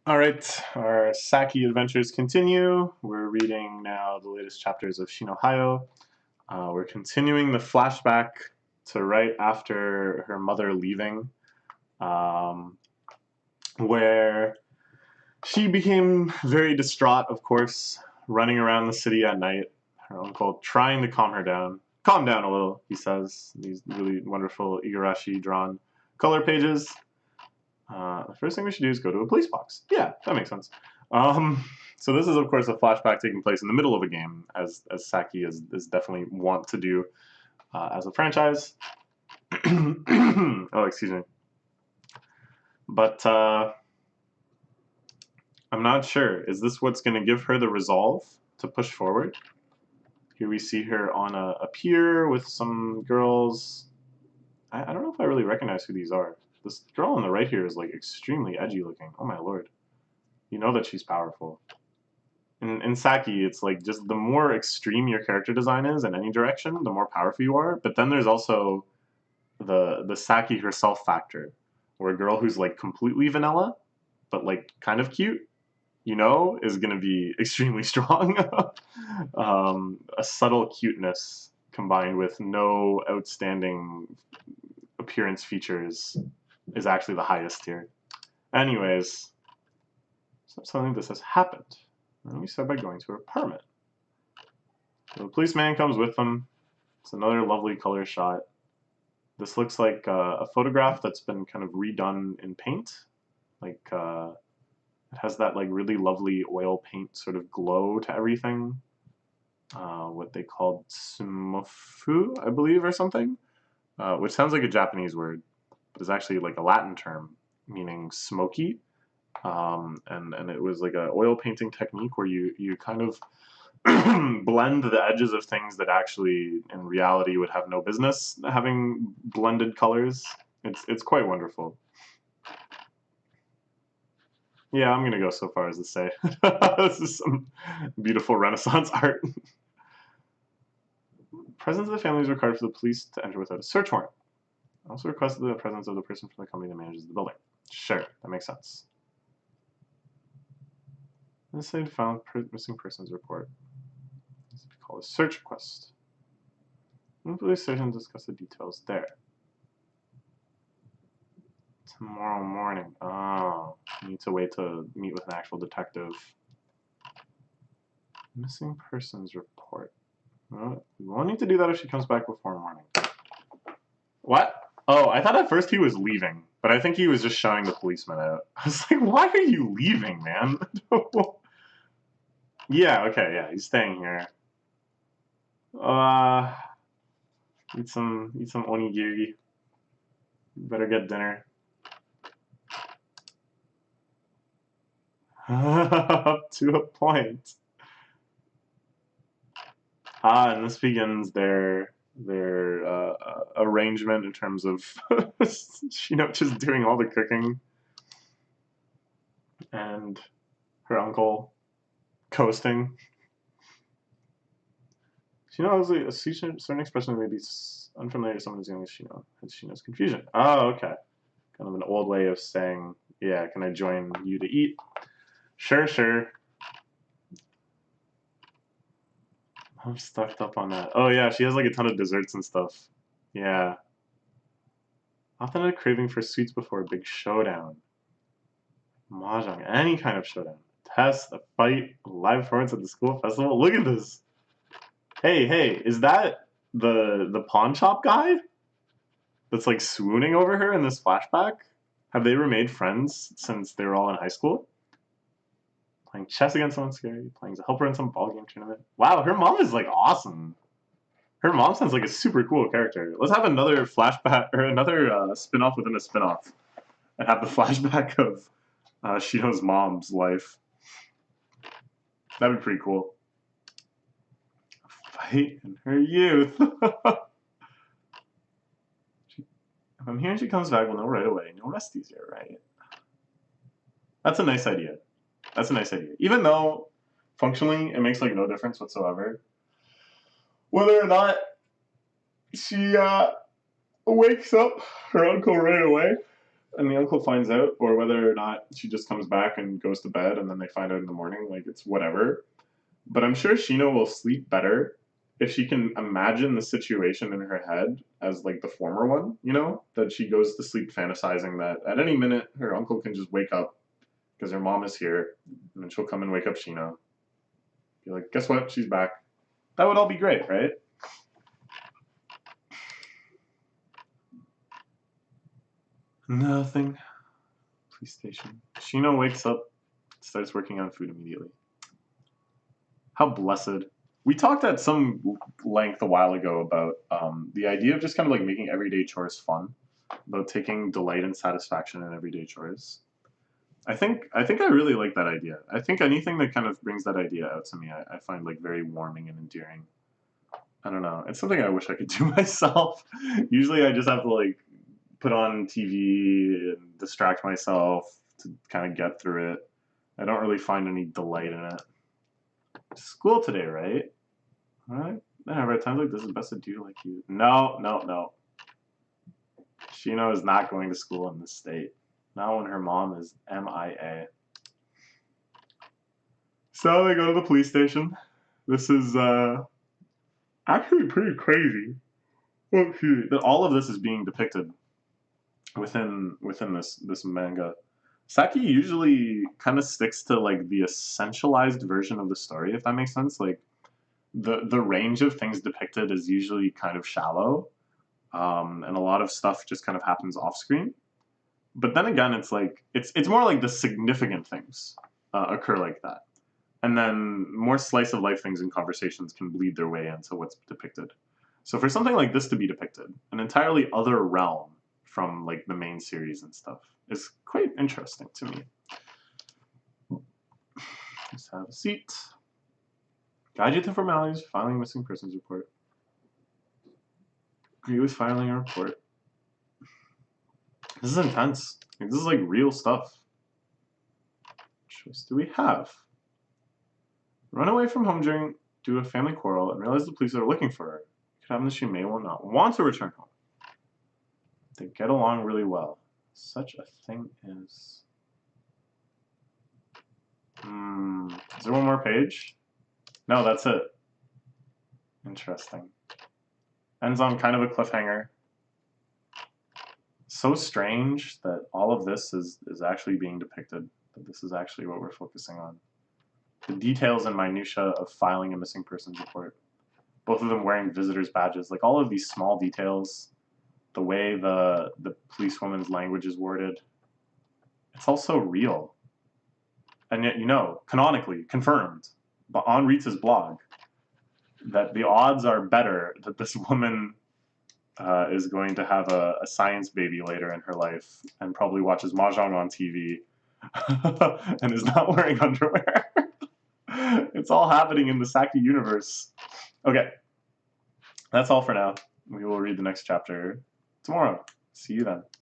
All right, our Saki adventures continue. We're reading now the latest chapters of Shinohayu. We're continuing the flashback to right after her mother leaving, um, where she became very distraught, of course, running around the city at night. Her uncle trying to calm her down. Calm down a little, he says. These really wonderful Igarashi drawn color pages. The first thing we should do is go to a police box. Yeah, that makes sense. So this is, of course, a flashback taking place in the middle of a game, as Saki is definitely want to do as a franchise. Oh, excuse me. But I'm not sure. Is this what's going to give her the resolve to push forward? Here we see her on a pier with some girls. I don't know if I really recognize who these are. This girl on the right here is like extremely edgy looking. Oh my lord. You know that she's powerful. In Saki, it's like just the more extreme your character design is in any direction, the more powerful you are. But then there's also the Saki herself factor, where a girl who's like completely vanilla, but like kind of cute, is going to be extremely strong. A subtle cuteness combined with no outstanding appearance features is actually the highest tier. Anyways, something this has happened. And we start by going to her apartment. So the policeman comes with them. It's another lovely color shot. This looks like a photograph that's been kind of redone in paint. Like it has that like really lovely oil paint sort of glow to everything. What they called sumofu, I believe, or something, which sounds like a Japanese word, but is actually like a Latin term meaning smoky. And it was like an oil painting technique where you kind of blend the edges of things that actually in reality would have no business having blended colors. It's quite wonderful. Yeah, I'm gonna go so far as to say this is some beautiful Renaissance art. Presence of the family is required for the police to enter without a search warrant. Also requested the presence of the person from the company that manages the building. Sure, that makes sense. This side found missing persons report. This is called a search request. The police station discuss the details there. Tomorrow morning. Oh, you need to wait to meet with an actual detective. Missing persons report. Well, we won't need to do that if she comes back before morning. What? Oh, I thought at first he was leaving, but I think he was just showing the policeman out. I was like, why are you leaving, man? Yeah, okay, yeah, he's staying here. Eat some onigiri. Better get dinner. Up to a point. And this begins their arrangement in terms of just doing all the cooking, and her uncle coasting. Shino has a certain expression may be unfamiliar to someone who's young as Shino. Hence Shino's confusion. Oh, okay. Kind of an old way of saying, yeah, can I join you to eat? Sure, sure. I'm stuffed up on that. Oh yeah, she has like a ton of desserts and stuff. Yeah. Often had a craving for sweets before a big showdown. Mahjong, any kind of showdown. Test, a fight, a live performance at the school festival. Look at this. Hey, is that the pawn shop guy that's like swooning over her in this flashback? Have they remained friends since they were all in high school? Playing chess against someone scary, playing as a helper in some ball game tournament. Wow, her mom is like awesome. Her mom sounds like a super cool character. Let's have another flashback or another spin-off within a spin-off and have the flashback of Shino's mom's life. That'd be pretty cool. A fight in her youth. If I'm hearing she comes back, we'll know right away. No rest easier, right? That's a nice idea. That's a nice idea. Even though functionally it makes like no difference whatsoever whether or not she wakes up her uncle right away. and the uncle finds out, or whether or not she just comes back and goes to bed and then they find out in the morning, like it's whatever. But I'm sure Shino will sleep better if she can imagine the situation in her head as like the former one, you know, that she goes to sleep fantasizing that at any minute her uncle can just wake up because her mom is here, and then she'll come and wake up Shino. Be like, guess what? She's back. That would all be great, right? Nothing. Police station. Shino wakes up, starts working on food immediately. How blessed. We talked at some length a while ago about the idea of just kind of like making everyday chores fun, about taking delight and satisfaction in everyday chores. I think I really like that idea. I think anything that kind of brings that idea out to me, I find like very warming and endearing. I don't know. It's something I wish I could do myself. Usually, I just have to like put on TV and distract myself to kind of get through it. I don't really find any delight in it. School today, right? Right? Yeah, at times like this, it's best to do like you. No, no, no. Shino is not going to school in this state. Not when her mom is MIA. So they go to the police station. This is actually pretty crazy. Oh, that all of this is being depicted within this manga. Saki usually kind of sticks to like the essentialized version of the story, if that makes sense. Like the range of things depicted is usually kind of shallow, and a lot of stuff just kind of happens off screen. But then again, it's like it's more like the significant things occur like that, and then more slice of life things and conversations can bleed their way into what's depicted. So for something like this to be depicted, an entirely other realm from like the main series and stuff is quite interesting to me. Let's have a seat. Guide you to formalities, filing missing persons report. Agree with filing a report. This is intense. Like, this is like real stuff. What choice do we have? Run away from home during due to a family quarrel and realize the police are looking for her. It could happen that she may well not want to return home. They get along really well. Such a thing is. Is there one more page? No, that's it. Interesting. Ends on kind of a cliffhanger. So strange that all of this is actually being depicted. That this is actually what we're focusing on. The details and minutiae of filing a missing persons report. Both of them wearing visitors' badges. Like all of these small details. The way the policewoman's language is worded. It's also real. And yet, you know, canonically, confirmed, but on Ritsu's blog, that the odds are better that this woman is going to have a science baby later in her life and probably watches Mahjong on TV and is not wearing underwear. It's all happening in the Saki universe. Okay, that's all for now. We will read the next chapter tomorrow. See you then.